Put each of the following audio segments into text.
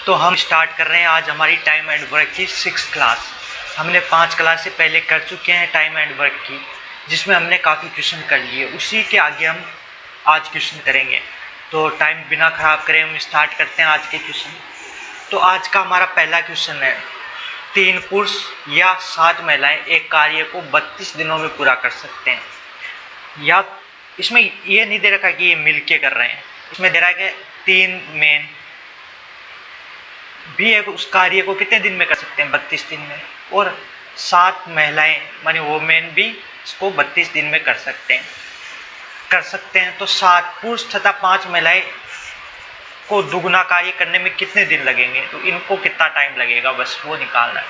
तो हम स्टार्ट कर रहे हैं आज हमारी टाइम एंड वर्क की 6th क्लास। हमने 5 क्लास से पहले कर चुके हैं टाइम एंड वर्क की, जिसमें हमने काफ़ी क्वेश्चन कर लिए। उसी के आगे हम आज क्वेश्चन करेंगे। तो टाइम बिना ख़राब करें हम स्टार्ट करते हैं आज के क्वेश्चन। तो आज का हमारा पहला क्वेश्चन है, 3 पुरुष या 7 महिलाएं एक कार्य को 32 दिनों में पूरा कर सकते हैं। या इसमें ये नहीं दे रखा कि ये मिल के कर रहे हैं, इसमें दे रहा है कि 3 मेन भी एक उस कार्य को कितने दिन में कर सकते हैं, 32 दिन में, और 7 महिलाएं माने वो मेन भी इसको 32 दिन में कर सकते हैं। तो 7 पुरुष तथा 5 महिलाएं को दुगुना कार्य करने में कितने दिन लगेंगे, तो इनको कितना टाइम लगेगा, बस वो निकालना है।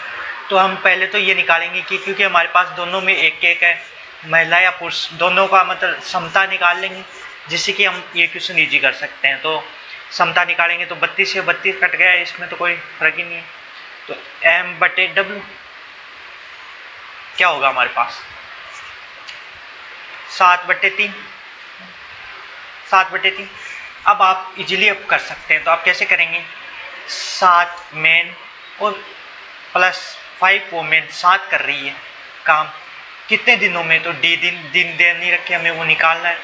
तो हम पहले तो ये निकालेंगे कि क्योंकि हमारे पास दोनों में एक एक है, महिला या पुरुष दोनों का मतलब समता निकाल लेंगे, जिससे कि हम ये क्वेश्चन ईजी कर सकते हैं। तो समता निकालेंगे तो 32 से 32 कट गया, इसमें तो कोई फर्क ही नहीं है। तो m/w क्या होगा हमारे पास, 7/3। अब आप इजीली अब कर सकते हैं। तो आप कैसे करेंगे, 7 मेन और प्लस 5 वोमेन 7 कर रही है काम कितने दिनों में, तो दिन दे नहीं रखे, हमें वो निकालना है।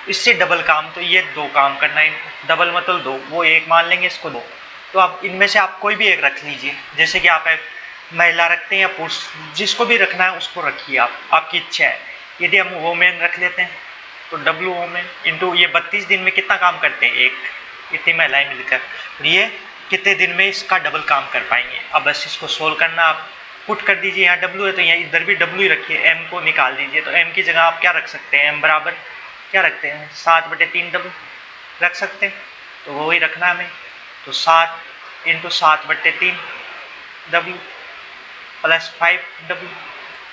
इससे डबल काम, तो ये 2 काम करना है, डबल मतलब 2, वो 1 मान लेंगे, इसको 2। तो आप इनमें से आप कोई भी एक रख लीजिए, जैसे कि आप महिला रखते हैं या पुरुष, जिसको भी रखना है उसको रखिए, आपकी इच्छा है। यदि हम वोमेन रख लेते हैं तो W वोमेन इंटू ये 32 दिन में कितना काम करते हैं, एक इतनी महिलाएं मिलकर, तो ये कितने दिन में इसका डबल काम कर पाएंगे। अब बस इसको सोल्व करना, आप पुट कर दीजिए, यहाँ W है तो यहाँ इधर भी W ही रखिए, M को निकाल दीजिए। तो M की जगह आप क्या रख सकते हैं, M बराबर क्या रखते हैं, 7/3W रख सकते हैं, तो वही रखना हमें। तो 7 × 7/3W plus 5W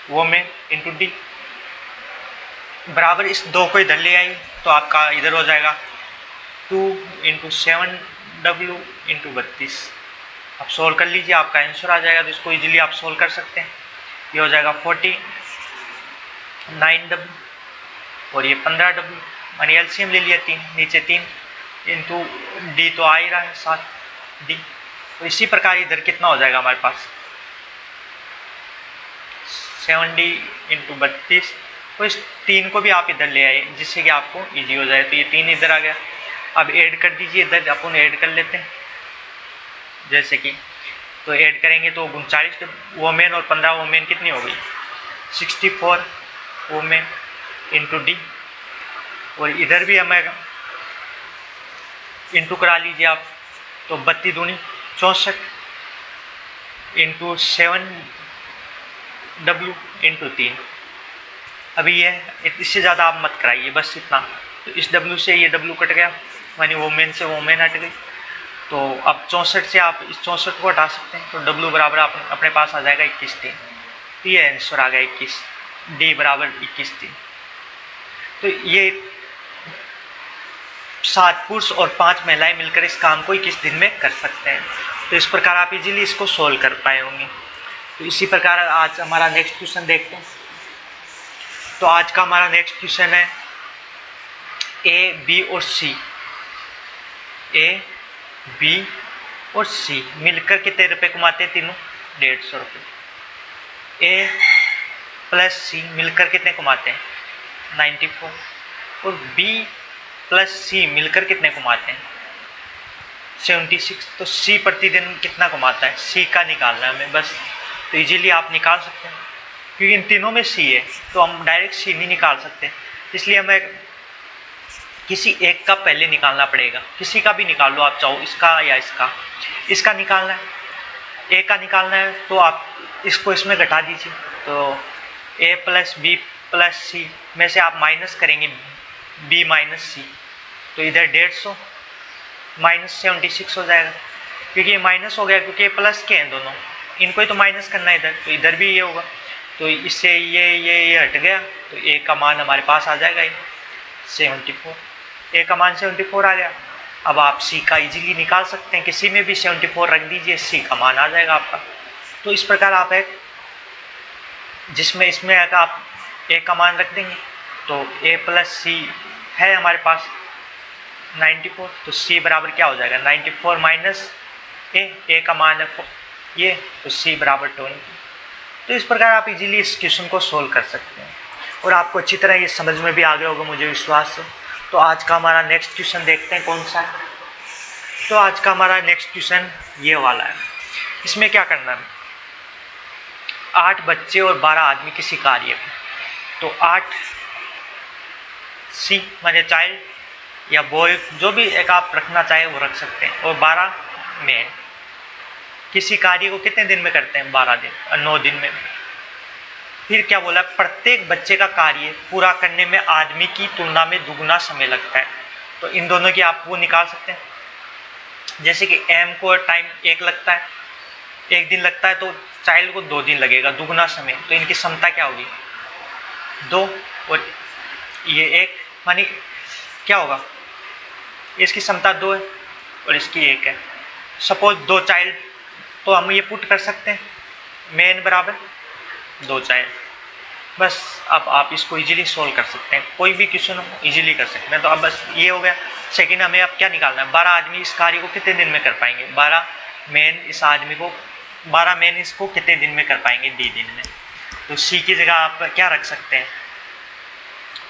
women into D बराबर इस 2 को इधर ले आई तो आपका इधर हो जाएगा 2 × 7W इंटू 32। आप सोल्व कर लीजिए, आपका आंसर आ जाएगा। तो इसको इजीली आप सोल्व कर सकते हैं। ये हो जाएगा 49W और ये 15W, मानी एलसीएम ले लिया 3, नीचे 3 इंटू D तो आ ही रहा है 7D। तो इसी प्रकार इधर कितना हो जाएगा हमारे पास, 7D इंटू 32। तो इस 3 को भी आप इधर ले आए, जिससे कि आपको इजी हो जाए। तो ये 3 इधर आ गया। अब ऐड कर दीजिए, इधर अपन ऐड कर लेते हैं, जैसे कि तो ऐड करेंगे तो 39 वोमेन और 15 वोमेन कितनी हो गई, 64 वोमेन इंटू D। और इधर भी हमें इंटू करा लीजिए आप, तो 32 दूनी 64 इंटू 7W इंटू 3। अभी ये इससे ज़्यादा आप मत कराइए, बस इतना। तो इस W से ये W कट गया, मानी वोमेन से वोमेन हट गई। तो अब 64 से आप इस 64 को हटा सकते हैं, तो W बराबर आप अपने पास आ जाएगा 21/3। तो ये आंसर आ गया 21, D बराबर 21/3। तो ये 7 पुरुष और 5 महिलाएं मिलकर इस काम को 21 दिन में कर सकते हैं। तो इस प्रकार आप इजीली इसको सोल्व कर पाए होंगे। तो इसी प्रकार आज हमारा नेक्स्ट क्वेश्चन देखते हैं। तो आज का हमारा नेक्स्ट क्वेश्चन है, A, B और C, A, B और C मिलकर कितने रुपए कमाते हैं, तीनों 150 रुपये। A प्लस C मिलकर कितने कमाते हैं, 94। और B प्लस C मिलकर कितने कमाते हैं, 76। तो C प्रतिदिन कितना कमाता है, C का निकालना है हमें बस। तो इजीली आप निकाल सकते हैं, क्योंकि इन तीनों में C है, तो हम डायरेक्ट C नहीं निकाल सकते, इसलिए हमें किसी एक का पहले निकालना पड़ेगा। किसी का भी निकाल लो आप, चाहो इसका या इसका निकालना है, A का निकालना है, तो आप इसको इसमें घटा दीजिए। तो A plus B plus C में से आप माइनस करेंगे B माइनस C, तो इधर 150 माइनस 76 हो जाएगा, क्योंकि ये माइनस हो गया, क्योंकि ये प्लस के हैं दोनों, इनको ही तो माइनस करना है इधर, तो इधर भी ये होगा। तो इससे ये हट गया, तो A का मान हमारे पास आ जाएगा 74। A का मान 74 आ गया। अब आप C का इजीली निकाल सकते हैं, किसी में भी 74 रख दीजिए, C का मान आ जाएगा आपका। तो इस प्रकार आप एक जिसमें इसमें आप A का मान रख देंगे, तो A प्लस C है हमारे पास 94, तो C बराबर क्या हो जाएगा, 94 माइनस ए का मान है ये, तो सी बराबर 20। तो इस प्रकार आप इजीली इस क्वेश्चन को सोल्व कर सकते हैं और आपको अच्छी तरह ये समझ में भी आ गया होगा, मुझे विश्वास है। तो आज का हमारा नेक्स्ट क्वेश्चन देखते हैं कौन सा है। तो आज का हमारा नेक्स्ट क्वेश्चन ये वाला है। इसमें क्या करना है, 8 बच्चे और 12 आदमी किसी कार्य में, तो 8 सी माने चाइल्ड या बॉय, जो भी एक आप रखना चाहे वो रख सकते हैं, और 12 में किसी कार्य को कितने दिन में करते हैं, 12 दिन, 9 दिन में। फिर क्या बोला, प्रत्येक बच्चे का कार्य पूरा करने में आदमी की तुलना में दुगना समय लगता है। तो इन दोनों की आप वो निकाल सकते हैं। जैसे कि एम को टाइम 1 लगता है, 1 दिन लगता है, तो चाइल्ड को 2 दिन लगेगा, दुगना समय। तो इनकी क्षमता क्या होगी, 2, और ये 1, मानी क्या होगा, इसकी क्षमता 2 है और इसकी 1 है। सपोज 2 चाइल्ड, तो हम ये पुट कर सकते हैं, मेन बराबर 2 चाइल्ड। बस अब आप इसको इजीली सोल्व कर सकते हैं, कोई भी क्वेश्चन हो इजीली कर सकते हैं। तो अब बस ये हो गया। सेकंड हमें अब क्या निकालना है, 12 आदमी इस कार्य को कितने दिन में कर पाएंगे, 12 मेन इस आदमी को, 12 मेन इसको कितने दिन में कर पाएंगे, D दिन में। तो C की जगह आप क्या रख सकते हैं,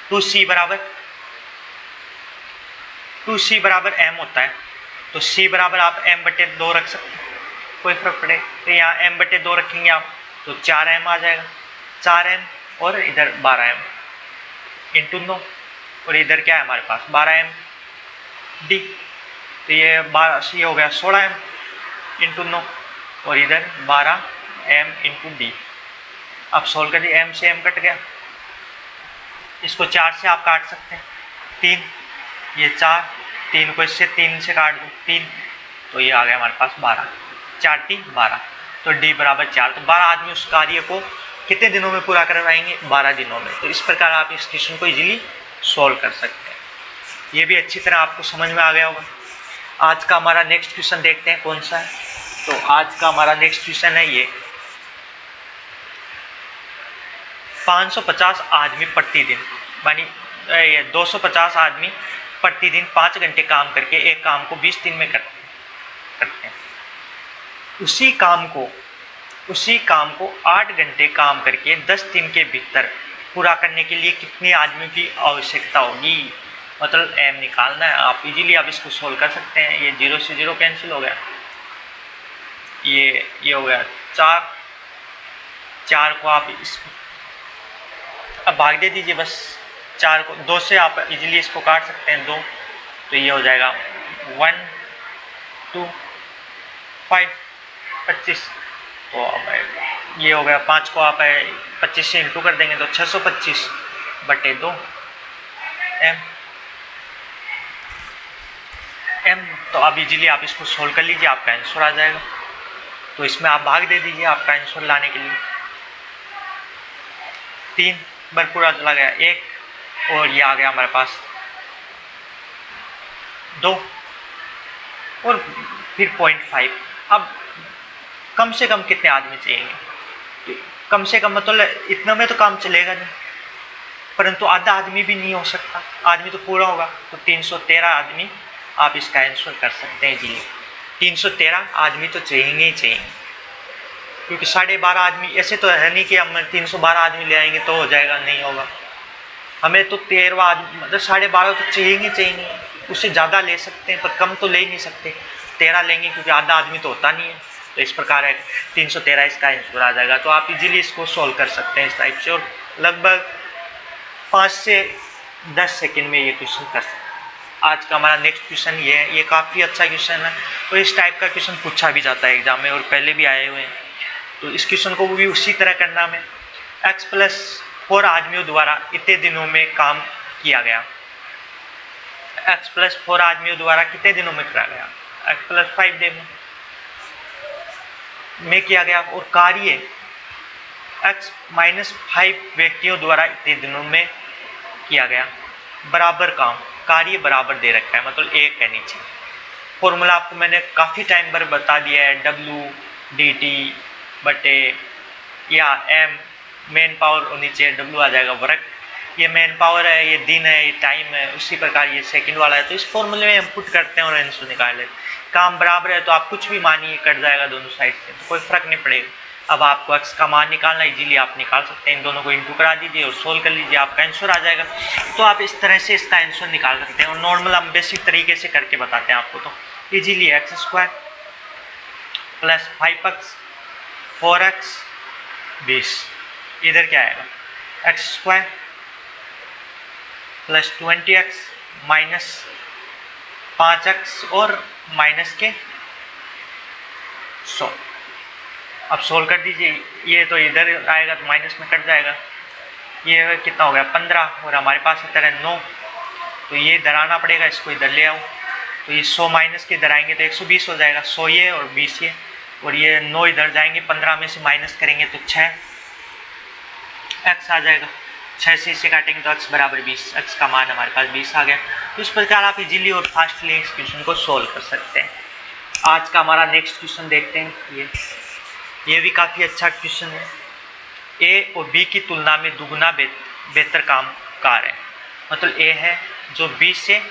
2C बराबर M होता है, तो C बराबर आप M/2 रख सकते हैं, कोई फर्क पड़े। तो यहाँ M/2 रखेंगे आप, तो 4M आ जाएगा, 4M और इधर 12M इंटू 9, और इधर क्या है हमारे पास 12MD, तो ये 12C हो गया 16M इंटू 9, और इधर 12M इंटू D। अब सोल्व कर दिए, M से M कट गया, इसको 4 से आप काट सकते हैं, 3, ये 4, 3 को इससे 3 से काट दो 3, तो ये आ गया हमारे पास 12, 4 3 12, तो D बराबर 4। तो 12 आदमी उस कार्य को कितने दिनों में पूरा करवाएंगे, 12 दिनों में। तो इस प्रकार आप इस क्वेश्चन को इजीली सॉल्व कर सकते हैं। ये भी अच्छी तरह आपको समझ में आ गया होगा। आज का हमारा नेक्स्ट क्वेश्चन देखते हैं कौन सा है। तो आज का हमारा नेक्स्ट क्वेश्चन है ये, 550 आदमी प्रतिदिन, मानी 250 आदमी प्रतिदिन 5 घंटे काम करके एक काम को 20 दिन में करते हैं। उसी काम को 8 घंटे काम करके 10 दिन के भीतर पूरा करने के लिए कितने आदमियों की आवश्यकता होगी, मतलब M निकालना है। आप इजीली आप इसको सोल्व कर सकते हैं। ये 0 से 0 कैंसिल हो गया, ये हो गया 4 को आप इसको अब भाग दे दीजिए, बस 4 को 2 से आप इजीली इसको काट सकते हैं 2, तो ये हो जाएगा 1 2 5 25। तो अब ये हो गया 5 को आप 25 से इंटू कर देंगे तो 625/2 M। तो अब इजीली आप इसको सोल्व कर लीजिए, आपका आंसर आ जाएगा। तो इसमें आप भाग दे दीजिए आपका आंसर लाने के लिए। 3 बार पूरा चला गया 1, और ये आ गया हमारे पास 2, और फिर 0.5। अब कम से कम कितने आदमी चाहिए, कम से कम मतलब इतना में तो काम चलेगा नहीं, परंतु आधा आदमी भी नहीं हो सकता, आदमी तो पूरा होगा। तो 313 आदमी आप इसका आंसर कर सकते हैं जी। 313 आदमी तो चाहिए ही चाहिए, क्योंकि 12.5 आदमी ऐसे तो है नहीं कि हम 312 आदमी ले आएंगे तो हो जाएगा, नहीं होगा। हमें तो 13 आदमी मतलब 12.5 तो चाहिए, उससे ज़्यादा ले सकते हैं पर कम तो ले ही नहीं सकते। 13 लेंगे क्योंकि आधा आदमी तो होता नहीं है। तो इस प्रकार है 313 इसका आंसर आ जाएगा। तो आप इजीली इसको सॉल्व कर सकते हैं इस टाइप से, और लगभग 5 से 10 सेकंड में ये क्वेश्चन कर सकते हैं। आज का हमारा नेक्स्ट क्वेश्चन ये काफ़ी अच्छा क्वेश्चन है, और इस टाइप का क्वेश्चन पूछा भी जाता है एग्जाम में, और पहले भी आए हुए हैं। तो इस क्वेश्चन को भी उसी तरह करना में, x+4 आदमियों द्वारा इतने दिनों में काम किया गया। x+4 आदमियों द्वारा कितने दिनों में किया गया, x+5 दिन में किया गया, और कार्य x-5 व्यक्तियों द्वारा इतने दिनों में किया गया। बराबर काम, कार्य बराबर दे रखा है, मतलब एक है नीचे। फॉर्मूला आपको मैंने काफ़ी टाइम पर बता दिया है, W/DT या M मेन पावर, और नीचे W आ जाएगा वर्क, ये मैन पावर है, ये दिन है, ये टाइम है, उसी प्रकार ये सेकंड वाला है। तो इस फॉर्मूले में हम पुट करते हैं और आंसर निकाल लेते हैं। काम बराबर है तो आप कुछ भी मानिए कट जाएगा दोनों साइड से, तो कोई फर्क नहीं पड़ेगा। अब आपको x का मान निकालना, इजीली आप निकाल सकते हैं। इन दोनों को इंटू करा दीजिए और सोल्व कर लीजिए, आपका आंसर आ जाएगा। तो आप इस तरह से इसका आंसर निकाल सकते हैं और नॉर्मल हम बेसिक तरीके से करके बताते हैं आपको। तो easily x² plus 5x 4x 20, इधर क्या आएगा x² plus 20x minus 5x और माइनस के 100। अब सोल्व कर दीजिए, ये तो इधर आएगा तो माइनस में कट जाएगा। ये कितना हो गया 15 और हमारे पास इधर है 9, तो ये इधर आना पड़ेगा, इसको इधर ले आओ। तो ये 100 माइनस के इधर आएंगे तो 120 हो जाएगा, 100 ये और 20 ये, और ये 9 इधर जाएंगे, 15 में से माइनस करेंगे तो 6x आ जाएगा। 6 से इसे काटेंगे तो x बराबर 20, x का मान हमारे पास 20 आ गया। तो इस प्रकार आप इजीली और फास्टली इस क्वेश्चन को सोल्व कर सकते हैं। आज का हमारा नेक्स्ट क्वेश्चन देखते हैं। ये भी काफ़ी अच्छा क्वेश्चन है। ए और बी की तुलना में दुगना बेहतर कामकार है। मतलब ए है जो बी से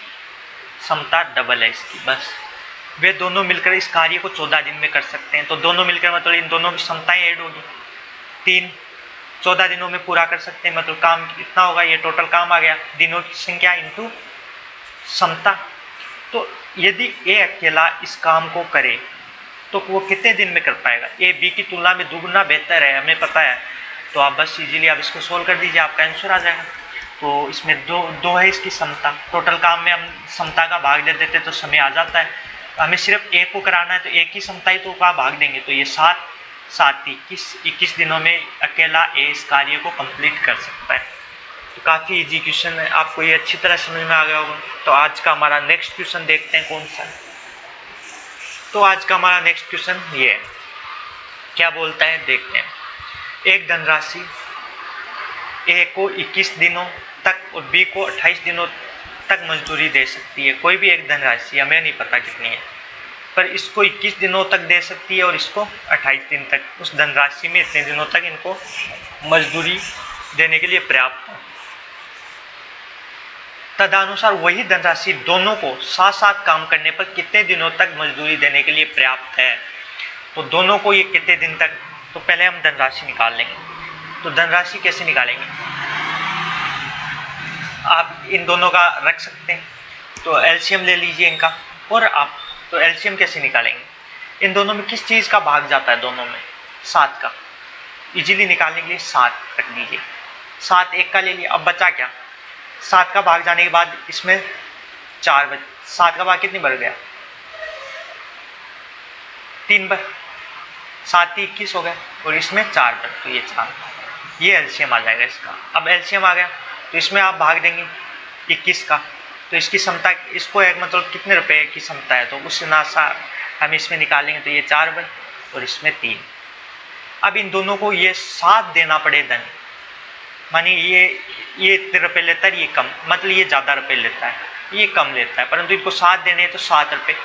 समता डबल है इसकी, बस वे दोनों मिलकर इस कार्य को 14 दिन में कर सकते हैं। तो दोनों मिलकर मतलब इन दोनों की क्षमताएं ऐड होगी, 3 14 दिनों में पूरा कर सकते हैं। मतलब काम इतना होगा, ये टोटल काम आ गया, दिनों की संख्या इंटू क्षमता। तो यदि ए अकेला इस काम को करे तो वो कितने दिन में कर पाएगा। ए बी की तुलना में दुगना बेहतर है, हमें पता है। तो आप बस इजीली आप इसको सोल्व कर दीजिए, आपका आंसर आ जाएगा। तो इसमें दो है इसकी क्षमता, टोटल काम में हम क्षमता का भाग दे देते तो समय आ जाता है। हमें सिर्फ ए को कराना है तो एक ही क्षमता ही तो का भाग देंगे, तो ये 7 21 दिनों में अकेला ए इस कार्य को कंप्लीट कर सकता है। तो काफ़ी इजी क्वेश्चन है, आपको ये अच्छी तरह समझ में आ गया होगा। तो आज का हमारा नेक्स्ट क्वेश्चन देखते हैं कौन सा है। तो आज का हमारा नेक्स्ट क्वेश्चन ये है, क्या बोलता है देखते हैं। एक धनराशि ए को 21 दिनों तक और बी को 28 दिनों तक मजदूरी दे सकती है। कोई भी एक धनराशि, हमें नहीं पता कितनी है, पर इसको 21 दिनों तक दे सकती है और इसको 28 दिन तक। उस धनराशि में इतने दिनों तक इनको मजदूरी देने के लिए पर्याप्त है। तदनुसार वही धनराशि दोनों को साथ साथ काम करने पर कितने दिनों तक मजदूरी देने के लिए पर्याप्त है। तो दोनों को ये कितने दिन तक, तो पहले हम धनराशि निकाल लेंगे। तो धनराशि कैसे निकालेंगे, आप इन दोनों का रख सकते हैं। तो एलसीएम ले लीजिए इनका, और आप तो एलसीएम कैसे निकालेंगे, इन दोनों में किस चीज़ का भाग जाता है, दोनों में 7 का। इजीली निकालने के लिए 7 रख दीजिए, 7 एक का ले लिया। अब बचा क्या, 7 का भाग जाने के बाद इसमें 4 बच, 7 का भाग कितनी बढ़ गया, 3 बार, 7 21 हो गए और इसमें 4 बार, तो ये 4, ये एलसीएम आ जाएगा इसका। अब एलसीएम आ गया तो इसमें आप भाग देंगे 21 का, तो इसकी क्षमता, इसको एक मतलब कितने रुपए की क्षमता है, तो उससे ना हम इसमें निकालेंगे तो ये 4 बार और इसमें 3। अब इन दोनों को ये 7 देना पड़े धन, मानी ये इतने रुपये लेता है, ये कम, मतलब ये ज़्यादा रुपये लेता है, ये कम लेता है, परंतु इनको 7 देने हैं तो 7 रुपये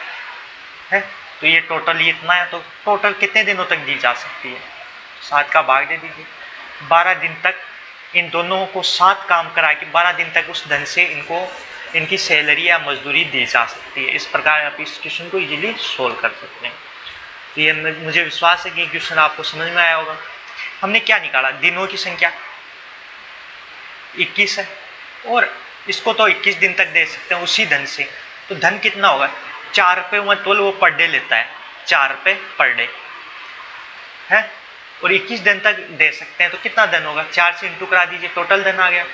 है। तो ये टोटल ये इतना है, तो टोटल कितने दिनों तक दी जा सकती है, 7 का भाग दे दीजिए। 12 दिन तक इन दोनों को 7 काम करा के 12 दिन तक उस धन से इनको इनकी सैलरी या मजदूरी दी जा सकती है। इस प्रकार आप इस क्वेश्चन को इजीली सोल्व कर सकते हैं। तो ये मुझे विश्वास है कि क्वेश्चन आपको समझ में आया होगा। हमने क्या निकाला, दिनों की संख्या 21 है और इसको तो 21 दिन तक दे सकते हैं उसी धन से। तो धन कितना होगा, 4 रुपये, मतलब वो पर डे लेता है, 4 रुपये पर डे है, और 21 दिन तक दे सकते हैं। तो कितना धन होगा, 4 से इंटू करा दीजिए, टोटल धन आ गया।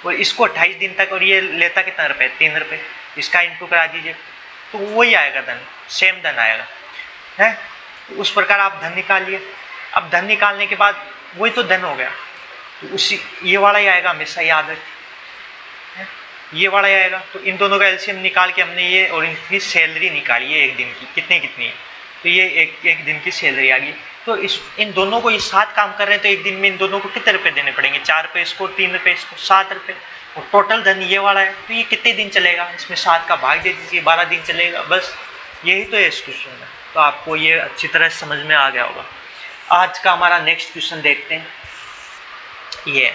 और इसको 28 दिन तक, और ये लेता कितना रुपये, 3 रुपये, इसका इंटू करा दीजिए तो वही आएगा धन, सेम धन आएगा है। तो उस प्रकार आप धन निकालिए। अब धन निकालने के बाद वही तो धन हो गया, तो उसी ये वाला ही आएगा, हमेशा याद रखें, ये वाला ही आएगा। तो इन दोनों का एलसीएम निकाल के हमने ये और इनकी सैलरी निकाली है एक दिन की, कितनी है, तो ये एक दिन की सैलरी आ गई। तो इन दोनों को ये 7 काम कर रहे हैं, तो एक दिन में इन दोनों को कितने रुपए देने पड़ेंगे, 4 रुपये इसको, 3 रुपये इसको, 7 रुपये, और टोटल धन ये वाला है। तो ये कितने दिन चलेगा, इसमें 7 का भाग दे दीजिए, 12 दिन चलेगा, बस यही तो है इस क्वेश्चन में। तो आपको ये अच्छी तरह समझ में आ गया होगा। आज का हमारा नेक्स्ट क्वेश्चन देखते हैं। ये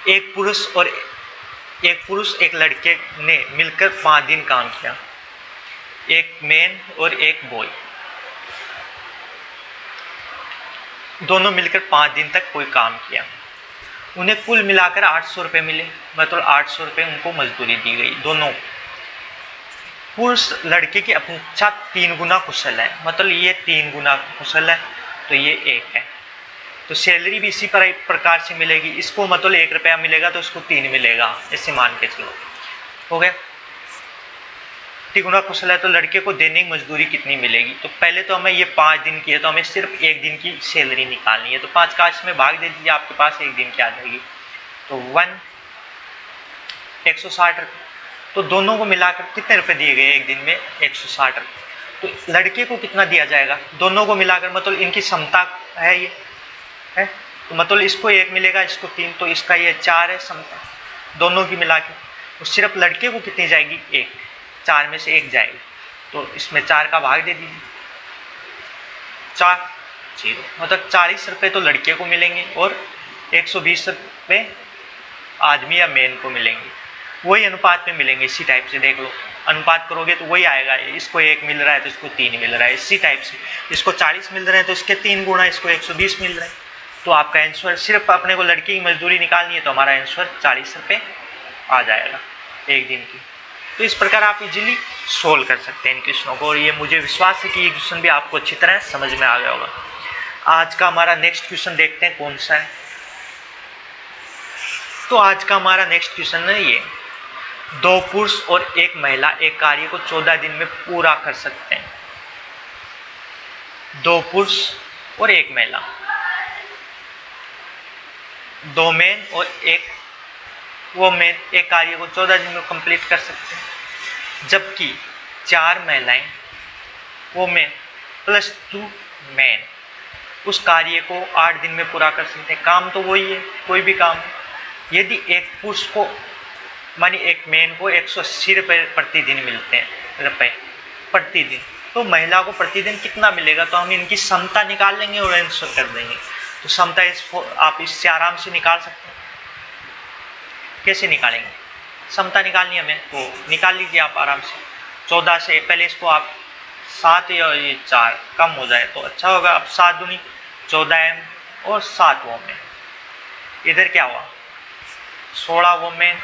एक पुरुष और एक पुरुष एक लड़के ने मिलकर 5 दिन काम किया, एक मैन और एक बॉय, दोनों मिलकर 5 दिन तक कोई काम किया। उन्हें कुल मिलाकर 800 रुपये मिले, मतलब 800 रुपये उनको मजदूरी दी गई दोनों। पुरुष लड़के की अपेक्षा 3 गुना कुशल है, मतलब ये 3 गुना कुशल है तो ये 1 है, तो सैलरी भी इसी प्रकार से मिलेगी। इसको मतलब 1 रुपया मिलेगा तो इसको 3 मिलेगा, ऐसे मान के चलो। हो गया। 3 गुना कुशल है तो लड़के को दैनिक मजदूरी कितनी मिलेगी? तो पहले तो हमें ये 5 दिन की है तो हमें सिर्फ 1 दिन की सैलरी निकालनी है, तो 5 का इसमें भाग दे दीजिए, आपके पास 1 दिन की आ जाएगी। तो 160 रुपये। तो दोनों को मिलाकर कितने रुपए दिए गए एक दिन में? 160 रुपये। तो लड़के को कितना दिया जाएगा दोनों को मिलाकर? मतलब इनकी समता है ये है, तो मतलब इसको 1 मिलेगा, इसको 3, तो इसका ये 4 है समता दोनों की मिला के। तो सिर्फ लड़के को कितनी जाएगी? 1, 4 में से 1 जाएगी, तो इसमें 4 का भाग दे दीजिए, 4 0, मतलब 40 रुपये तो लड़के को मिलेंगे और 120 रुपये आदमी या मैन को मिलेंगे। वही अनुपात में मिलेंगे, इसी टाइप से देख लो, अनुपात करोगे तो वही आएगा। इसको 1 मिल रहा है तो इसको 3 मिल रहा है, इसी टाइप से। इसको 40 मिल रहे हैं तो इसके 3 गुना इसको 120 मिल रहे हैं। तो आपका आंसर, सिर्फ अपने को लड़के की मजदूरी निकालनी है तो हमारा आंसर 40 रुपये आ जाएगा 1 दिन की। तो इस प्रकार आप इजीली सोल्व कर सकते हैं इन क्वेश्चनों को, और ये मुझे विश्वास है कि ये क्वेश्चन भी आपको अच्छी तरह समझ में आ गया होगा। आज का हमारा नेक्स्ट क्वेश्चन देखते हैं कौन सा है। तो आज का हमारा नेक्स्ट क्वेश्चन है ये, 2 पुरुष और 1 महिला एक कार्य को 14 दिन में पूरा कर सकते हैं। 2 पुरुष और 1 महिला, 2 मैन और 1 वोमेन एक कार्य को 14 दिन में कंप्लीट कर सकते हैं, जबकि 4 महिलाएं वोमेन प्लस 2 मैन उस कार्य को 8 दिन में पूरा कर सकते हैं। काम तो वही है, कोई भी काम। यदि एक पुरुष को मानी एक मैन को 180 रुपये प्रतिदिन मिलते हैं, रुपये प्रतिदिन, तो महिला को प्रतिदिन कितना मिलेगा? तो हम इनकी समता निकाल लेंगे और आंसर कर देंगे। तो समता आप इससे आराम से निकाल सकते हैं। कैसे निकालेंगे? समता निकालनी हमें, तो निकाल लीजिए आप आराम से। 14 से पहले इसको आप 7 या ये 4 कम हो जाए तो अच्छा होगा। अब 7 दूनी 14 एम और 7 वोमेन, इधर क्या हुआ? 16 वोमेन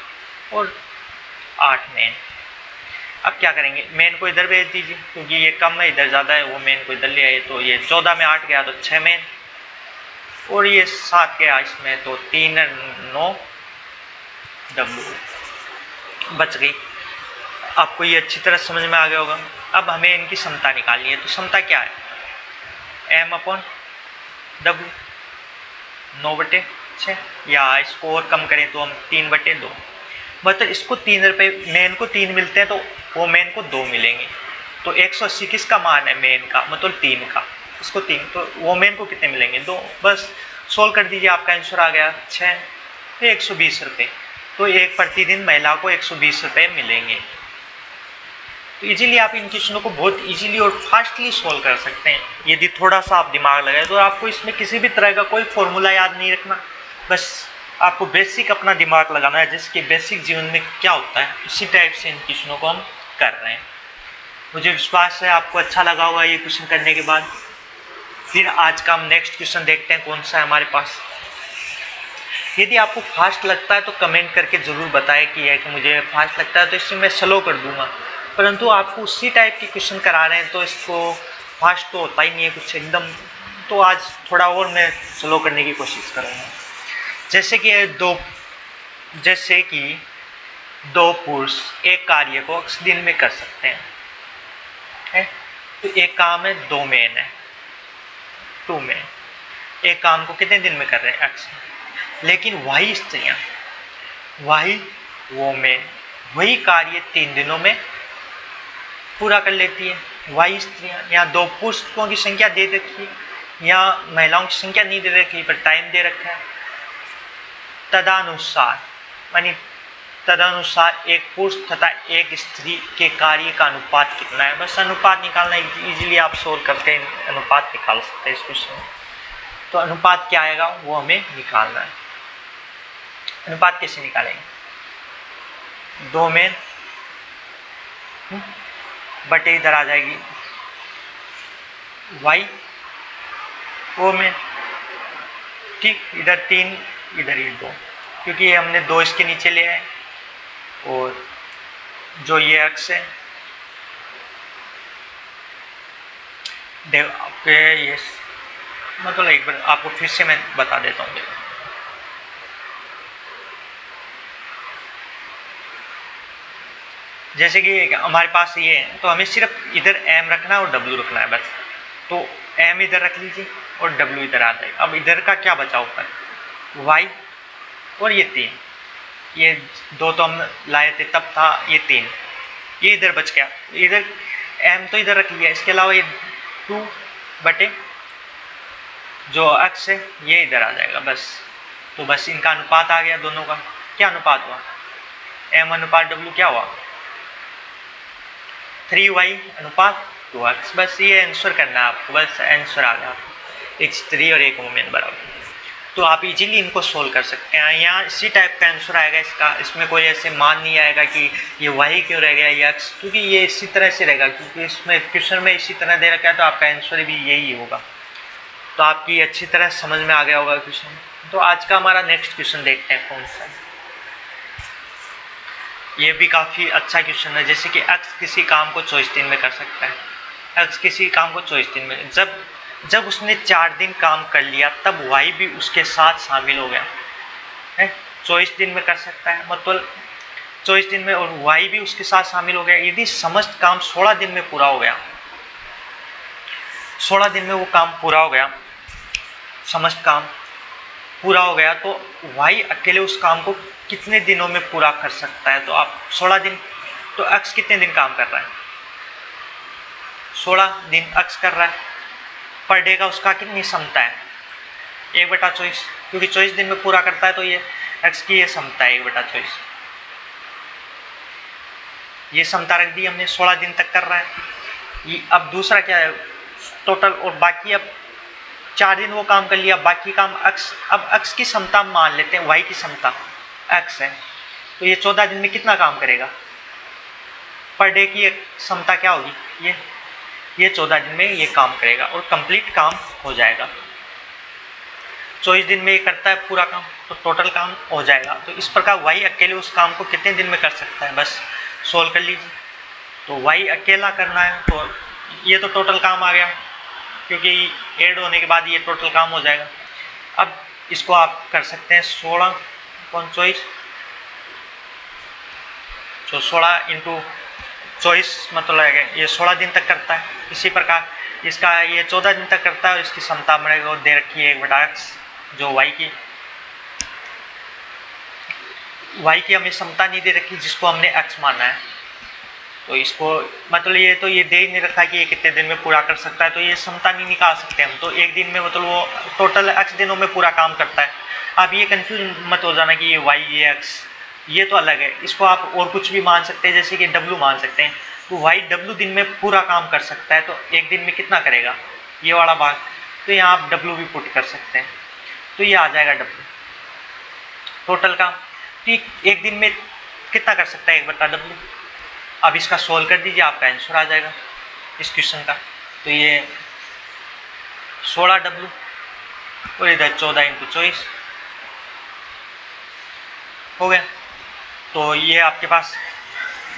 और 8 मैन। अब क्या करेंगे? मैन को इधर भेज दीजिए क्योंकि ये कम है, इधर ज़्यादा है, वो मैन को इधर ले आए, तो ये 14 में 8 गया तो 6 मैन, और ये 7 गया इसमें तो 3 9 डब्ल्यू बच गई। आपको ये अच्छी तरह समझ में आ गया होगा। अब हमें इनकी समता निकालनी है, तो समता क्या है? M/W 9/6, या इसको और कम करें तो हम 3/2। मतलब इसको 3 रुपये, मैन को 3 मिलते हैं तो वो मैन को 2 मिलेंगे। तो 180 किसका मान है? मैन का, मतलब 3 का, इसको 3, तो वो मैन को कितने मिलेंगे? 2। बस सोल्व कर दीजिए, आपका आंसर आ गया 6, तो 120 रुपये। तो एक प्रतिदिन महिला को 120 रुपये मिलेंगे। तो इजीली आप इन क्वेश्चनों को बहुत इजीली और फास्टली सोल्व कर सकते हैं यदि थोड़ा सा आप दिमाग लगाए। तो आपको इसमें किसी भी तरह का कोई फॉर्मूला याद नहीं रखना, बस आपको बेसिक अपना दिमाग लगाना है, जिसके बेसिक जीवन में क्या होता है इसी टाइप से इन क्वेश्चनों को हम कर रहे हैं। मुझे विश्वास है आपको अच्छा लगा होगा ये क्वेश्चन करने के बाद। फिर आज का हम नेक्स्ट क्वेश्चन देखते हैं कौन सा है हमारे पास। यदि आपको फास्ट लगता है तो कमेंट करके ज़रूर बताएं कि मुझे फास्ट लगता है, तो इससे मैं स्लो कर दूंगा। परंतु आपको उसी टाइप के क्वेश्चन करा रहे हैं तो इसको फास्ट तो होता ही नहीं है कुछ एकदम, तो आज थोड़ा और मैं स्लो करने की कोशिश करूँगा। जैसे कि 2 पुरुष एक कार्य को x दिन में कर सकते हैं, तो एक काम है 2 मैन है, 2 मैन एक काम को कितने दिन में कर रहे हैं? x। लेकिन वही स्त्रियाँ, वही वोमेन वही कार्य 3 दिनों में पूरा कर लेती है। वही स्त्रियाँ, यहाँ 2 पुरुषों की संख्या दे रखी है, यहाँ महिलाओं की संख्या नहीं दे रखी, पर टाइम दे रखा है। तदनुसार मानी तदनुसार एक पुरुष तथा एक स्त्री के कार्य का अनुपात कितना है? बस अनुपात निकालना, इजीली आप सोल्व करके अनुपात निकाल सकते हैं इस क्वेश्चन में। तो अनुपात क्या आएगा वो हमें निकालना है। अनुपात कैसे निकालेंगे? 2 में बटे इधर आ जाएगी y ओ में, ठीक, इधर 3 इधर ही 2, क्योंकि ये हमने 2 इसके नीचे ले आए और जो ये अक्स है आपके ये मतलब एक बार आपको फिर से मैं बता देता हूँ। जैसे कि हमारे पास ये है तो हमें सिर्फ इधर m रखना है और w रखना है बस। तो m इधर रख लीजिए और w इधर आ जाएगा। अब इधर का क्या बचा ऊपर, y और ये 3, ये 2 तो हम लाए थे तब था, ये 3, ये इधर बच गया। इधर m तो इधर रख लिया, इसके अलावा ये 2 बटे जो अक्स है ये इधर आ जाएगा बस। तो बस इनका अनुपात आ गया दोनों का। क्या अनुपात हुआ, m अनुपात w क्या हुआ, 3y अनुपात 2x। बस ये आंसर करना है आपको, बस आंसर आ गया x3 और 1 मोमेंट बराबर। तो आप इजीली इनको सोल्व कर सकते हैं। यहाँ इसी टाइप का आंसर आएगा इसका, इसमें कोई ऐसे मान नहीं आएगा कि ये y क्यों रह गया ये x, क्योंकि ये इसी तरह से रहेगा, क्योंकि इसमें क्वेश्चन में इसी तरह दे रखा है तो आपका आंसर भी यही होगा। तो आपकी अच्छी तरह समझ में आ गया होगा क्वेश्चन। तो आज का हमारा नेक्स्ट क्वेश्चन देखते हैं कौन सा है। ये भी काफ़ी अच्छा क्वेश्चन है। जैसे कि x किसी काम को 24 दिन में कर सकता है, x किसी काम को 24 दिन में, जब उसने 4 दिन काम कर लिया तब y भी उसके साथ शामिल हो गया है। 24 दिन में कर सकता है मतलब 24 दिन में, और y भी उसके साथ शामिल हो गया। यदि समस्त काम 16 दिन में पूरा हो गया, 16 दिन में वो काम पूरा हो गया, समस्त काम पूरा हो गया, तो y अकेले उस काम को कितने दिनों में पूरा कर सकता है। तो आप 16 दिन, तो x कितने दिन काम कर रहा है, 16 दिन x कर रहा है। पर डे का उसका कितनी क्षमता है, 1/24, क्योंकि 24 दिन में पूरा करता है तो ये x की ये क्षमता है 1/24। ये क्षमता रख दी हमने, 16 दिन तक कर रहा है। ये अब दूसरा क्या है टोटल, और बाकी अब 4 दिन वो काम कर लिया, बाकी काम x, अब x की क्षमता मान लेते हैं, y की क्षमता x है, तो ये 14 दिन में कितना काम करेगा, पर डे की क्षमता क्या होगी, ये 14 दिन में ये काम करेगा और कंप्लीट काम हो जाएगा। 24 दिन में ये करता है पूरा काम, तो टोटल काम हो जाएगा। तो इस प्रकार y अकेले उस काम को कितने दिन में कर सकता है, बस सोल्व कर लीजिए। तो y अकेला करना है तो ये तो टोटल काम आ गया, क्योंकि ऐड होने के बाद ये टोटल काम हो जाएगा। अब इसको आप कर सकते हैं 16 कौन 24, तो 16 इंटू 24 मतलब ये 16 दिन तक करता है। इसी प्रकार इसका ये 14 दिन तक करता है और इसकी क्षमता मेरे दे रखी है 1/x, जो y की हमें क्षमता नहीं दे रखी, जिसको हमने x माना है। तो इसको मतलब ये तो ये दे ही नहीं रखा कि ये कितने दिन में पूरा कर सकता है, तो ये क्षमता नहीं निकाल सकते हम। तो एक दिन में मतलब वो टोटल x दिनों में पूरा काम करता है। आप ये कंफ्यूज मत हो जाना कि ये y ये x, ये तो अलग है। इसको आप और कुछ भी मान सकते हैं, जैसे कि w मान सकते हैं। तो y w दिन में पूरा काम कर सकता है, तो एक दिन में कितना करेगा ये वाला भाग, तो यहाँ आप w भी पुट कर सकते हैं, तो ये आ जाएगा w टोटल काम। ठीक, एक दिन में कितना कर सकता है 1/w। अब इसका सोल्व कर दीजिए, आपका आंसर आ जाएगा इस क्वेश्चन का। तो ये 16w और इधर 14 इंटू 24 हो गया। तो ये आपके पास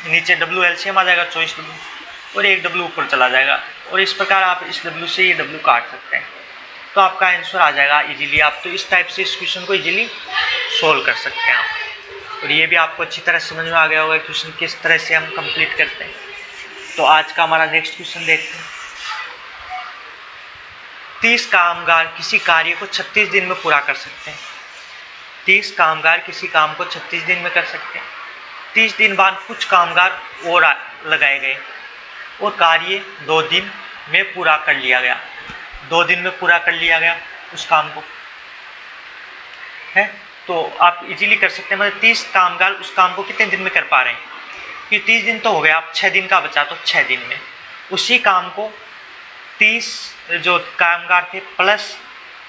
नीचे w एलसीएम आ जाएगा 24w और 1w ऊपर चला जाएगा, और इस प्रकार आप इस w से ये w काट सकते हैं, तो आपका आंसर आ जाएगा इजीली। आप तो इस टाइप से इस क्वेश्चन को इजीली सोल्व कर सकते हैं आप। और ये भी आपको अच्छी तरह समझ में आ गया होगा क्वेश्चन किस तरह से हम कंप्लीट करते हैं। तो आज का हमारा नेक्स्ट क्वेश्चन देखते हैं। 30 कामगार किसी कार्य को 36 दिन में पूरा कर सकते हैं। 30 कामगार किसी काम को 36 दिन में कर सकते हैं। 30 दिन बाद कुछ कामगार और लगाए गए और कार्य 2 दिन में पूरा कर लिया गया। 2 दिन में पूरा कर लिया गया उस काम को है, तो आप इजीली कर सकते हैं। मतलब 30 कामगार उस काम को कितने दिन में कर पा रहे हैं, कि 30 दिन तो हो गया, अब 6 दिन का बचा, तो 6 दिन में उसी काम को 30 जो कामगार थे प्लस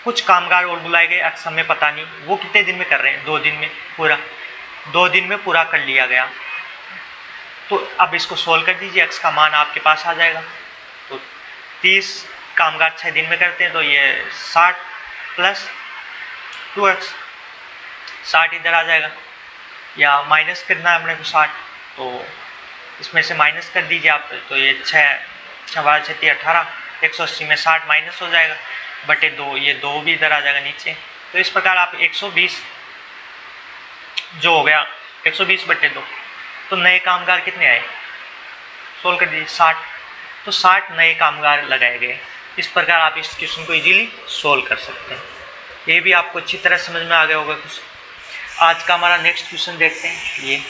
कुछ कामगार और बुलाए गए, अक्सर में पता नहीं वो कितने दिन में कर रहे हैं, 2 दिन में पूरा, 2 दिन में पूरा कर लिया गया। तो अब इसको सोल्व कर दीजिए, x का मान आपके पास आ जाएगा। तो 30 कामगार 6 दिन में करते हैं, तो ये 60 प्लस 2x, 60 इधर आ जाएगा, या माइनस करना है अपने को 60, तो इसमें से माइनस कर दीजिए आप। तो ये 6 12 36 18, 180 में 60 माइनस हो जाएगा बटे 2, ये 2 भी इधर आ जाएगा नीचे। तो इस प्रकार आप 120 जो हो गया 120 बटे 2, तो नए कामगार कितने आए, सोल्व कर दीजिए 60, तो 60 नए कामगार लगाए गए। इस प्रकार आप इस क्वेश्चन को इजीली सोल्व कर सकते हैं। ये भी आपको अच्छी तरह समझ में आ गया होगा कुछ। आज का हमारा नेक्स्ट क्वेश्चन देखते हैं। ये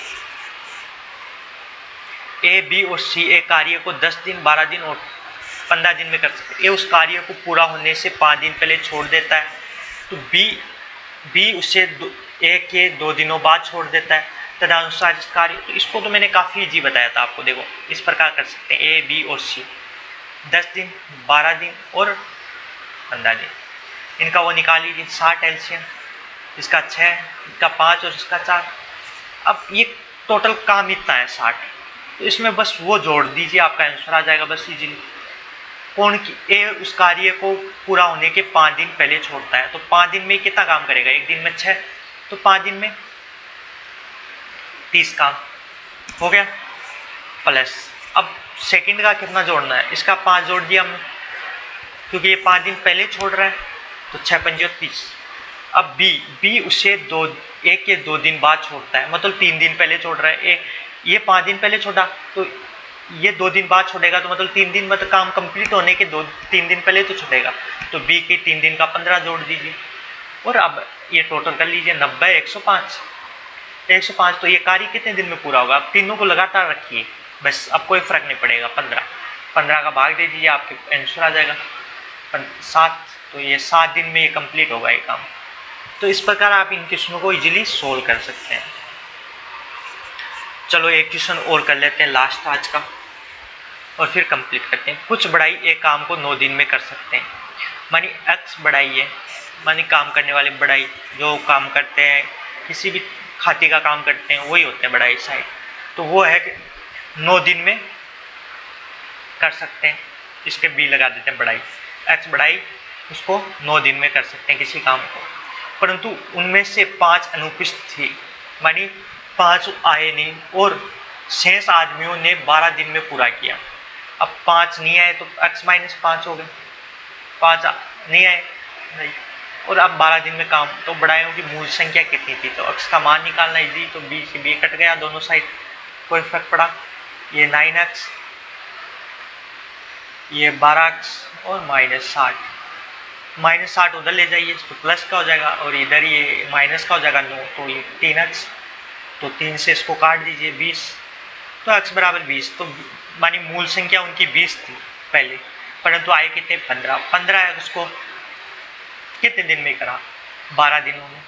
ए, बी और सी एक कार्य को 10 दिन 12 दिन और 15 दिन में कर सकते हैं। ए उस कार्य को पूरा होने से 5 दिन पहले छोड़ देता है, तो बी उसे ए के 2 दिनों बाद छोड़ देता है, तदनुसार इस कार्य, तो इसको तो मैंने काफ़ी इजी बताया था आपको। देखो इस प्रकार कर सकते हैं, ए, बी और सी 10 दिन 12 दिन और 15 दिन, इनका वो निकाल लीजिए 60 एलसीएम, इसका 6, इसका 5 और इसका 4। अब ये टोटल काम इतना है 60, तो इसमें बस वो जोड़ दीजिए, आपका आंसर आ जाएगा बस इजीली। कौन की ए उस कार्य को पूरा होने के 5 दिन पहले छोड़ता है, तो 5 दिन में कितना काम करेगा, एक दिन में 6, तो 5 दिन में 30 काम हो गया। प्लस अब सेकंड का कितना जोड़ना है, इसका 5 जोड़ दिया हमने, क्योंकि ये 5 दिन पहले छोड़ रहा है, तो 6 पंजे 30। अब बी उसे एक के 2 दिन बाद छोड़ता है, मतलब 3 दिन पहले छोड़ रहा है। ये 5 दिन पहले छोड़ा, तो ये 2 दिन बाद छोड़ेगा, तो मतलब 3 दिन, मतलब काम कंप्लीट होने के 3 दिन पहले तो छोड़ेगा, तो बी के 3 दिन का 15 जोड़ दीजिए। और अब ये टोटल कर लीजिए 90 105, तो ये कार्य कितने दिन में पूरा होगा। आप तीनों को लगातार रखिए बस, अब कोई फर्क नहीं पड़ेगा। 15 का भाग दे दीजिए, आपके आंसर आ जाएगा 7, तो ये 7 दिन में ये कंप्लीट होगा ये काम। तो इस प्रकार आप इन क्वेश्चनों को इजीली सोल्व कर सकते हैं। चलो एक क्वेश्चन और कर लेते हैं लास्ट आज का, और फिर कंप्लीट करते हैं। कुछ बढ़ाई एक काम को 9 दिन में कर सकते हैं, मानी x बढ़ाई है, मानी काम करने वाले बढ़ाई जो काम करते हैं, किसी भी खाते का काम करते हैं वही होते हैं बढ़ाई साइड, तो वो है कि 9 दिन में कर सकते हैं। इसके बी लगा देते हैं बढ़ाई, x बढ़ाई उसको 9 दिन में कर सकते हैं किसी काम को, परंतु उनमें से 5 अनुपस्थित थी, मानी 5 आए नहीं और शेष आदमियों ने 12 दिन में पूरा किया। अब 5 नहीं आए तो x - 5 हो गए, 5 नहीं आए नहीं, और अब 12 दिन में काम, तो बढ़ाइयों की मूल संख्या कितनी थी, तो x का मान निकालना इजी, तो b से b कट गया दोनों साइड, कोई फर्क पड़ा, ये 9x, ये 12x और -60 उधर ले जाइए तो प्लस का हो जाएगा, और इधर ये माइनस का हो जाएगा 9, तो ये 3x, तो 3 से इसको काट दीजिए 20, तो x बराबर 20, तो मानी मूल संख्या उनकी 20 थी पहले, परंतु आए कितने 15 है, उसको कितने दिन में करा 12 दिनों में,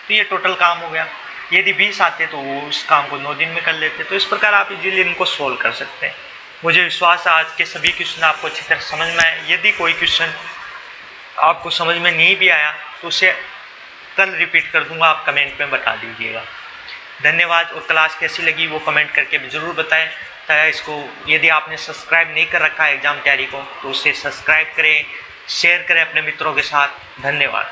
तो ये टोटल काम हो गया। यदि 20 आते तो वो उस काम को 9 दिन में कर लेते। तो इस प्रकार आप इजीली इनको सोल्व कर सकते हैं। मुझे विश्वास है आज के सभी क्वेश्चन आपको अच्छी तरह समझ में आए। यदि कोई क्वेश्चन आपको समझ में नहीं भी आया तो उसे कल रिपीट कर दूंगा, आप कमेंट में बता दीजिएगा। धन्यवाद, और क्लास कैसी लगी वो कमेंट करके ज़रूर बताएं। इसको यदि आपने सब्सक्राइब नहीं कर रखा है एग्ज़ाम तैयारी को, तो उसे सब्सक्राइब करें, शेयर करें अपने मित्रों के साथ। धन्यवाद।